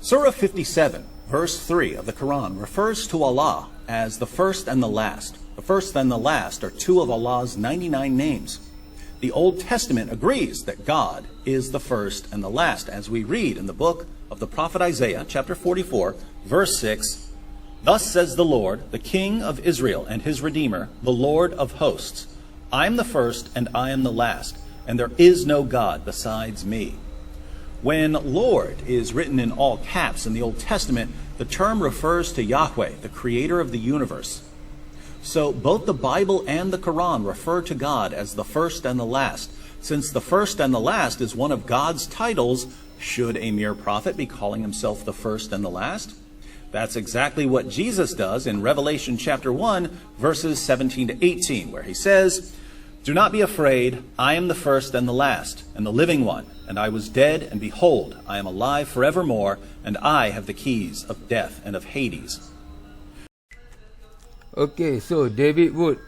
Surah 57, verse 3 of the Quran refers to Allah as the first and the last. The first and the last are two of Allah's 99 names. The Old Testament agrees that God is the first and the last, as we read in the book of the prophet Isaiah, chapter 44, verse 6, "Thus says the Lord, the King of Israel and his Redeemer, the Lord of hosts, I am the first and I am the last, and there is no God besides me." When Lord is written in all caps in the Old Testament, the term refers to Yahweh, the creator of the universe. So both the Bible and the Quran refer to God as the first and the last. Since the first and the last is one of God's titles, should a mere prophet be calling himself the first and the last? That's exactly what Jesus does in Revelation chapter 1, verses 17 to 18, where he says, "Do not be afraid, I am the first and the last, and the living one, and I was dead, and behold, I am alive forevermore, and I have the keys of death and of Hades." Okay, so David Wood,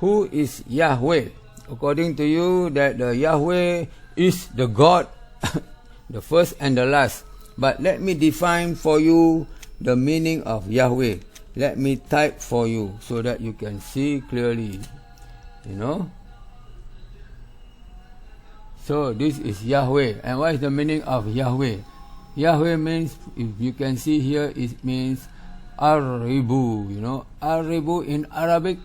who is Yahweh? According to you, that the Yahweh is the God, the first and the last. But let me define for you the meaning of Yahweh. Let me type for you so that you can see clearly. You know? So this is Yahweh. And what is the meaning of Yahweh? Yahweh means, if you can see here, it means Aribu, you know, Aribu in Arabic.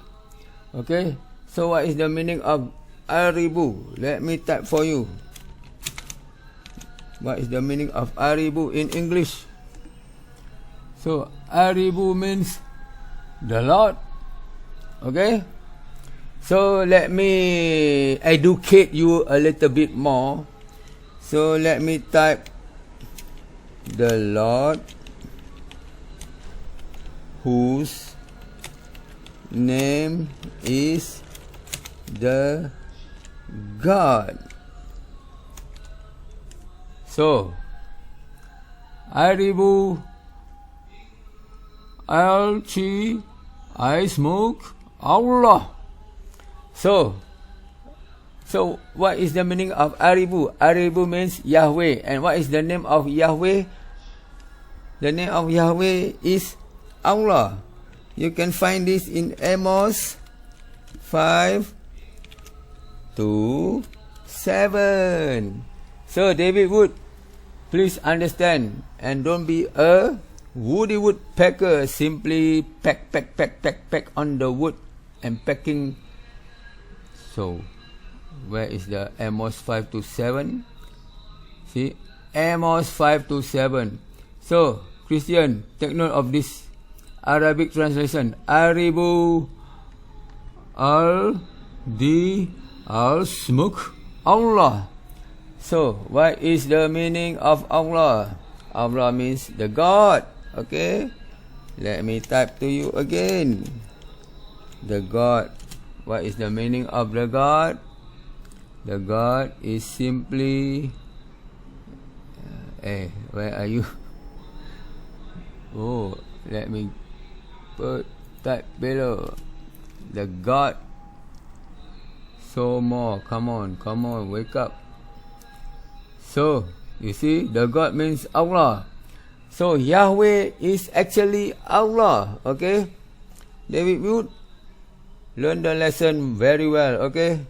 Okay, so what is the meaning of Aribu? Let me type for you. What is the meaning of Aribu in English? So Aribu means the Lord. Okay, so let me educate you a little bit more. So let me type the Lord, whose name is the God. So, Aribu, Alchi, I smoke, Allah. So what is the meaning of Aribu? Aribu means Yahweh. And what is the name of Yahweh? The name of Yahweh is Allah. You can find this in Amos 5:2-7. So David Wood, please understand and don't be a woody woodpecker, simply peck on the wood and pecking. So where is the Amos 5:7? See, Amos 5:7. So Christian, take note of this Arabic translation. Aribu al-smuk Allah. So what is the meaning of Allah? Allah means the God. Okay, let me type to you again. The God. What is the meaning of the God? The God is simply where are you? Oh, let me put type below. The God. So more. Come on, wake up. So you see, the God means Allah. So Yahweh is actually Allah. Okay, David Wood, learn the lesson very well. Okay.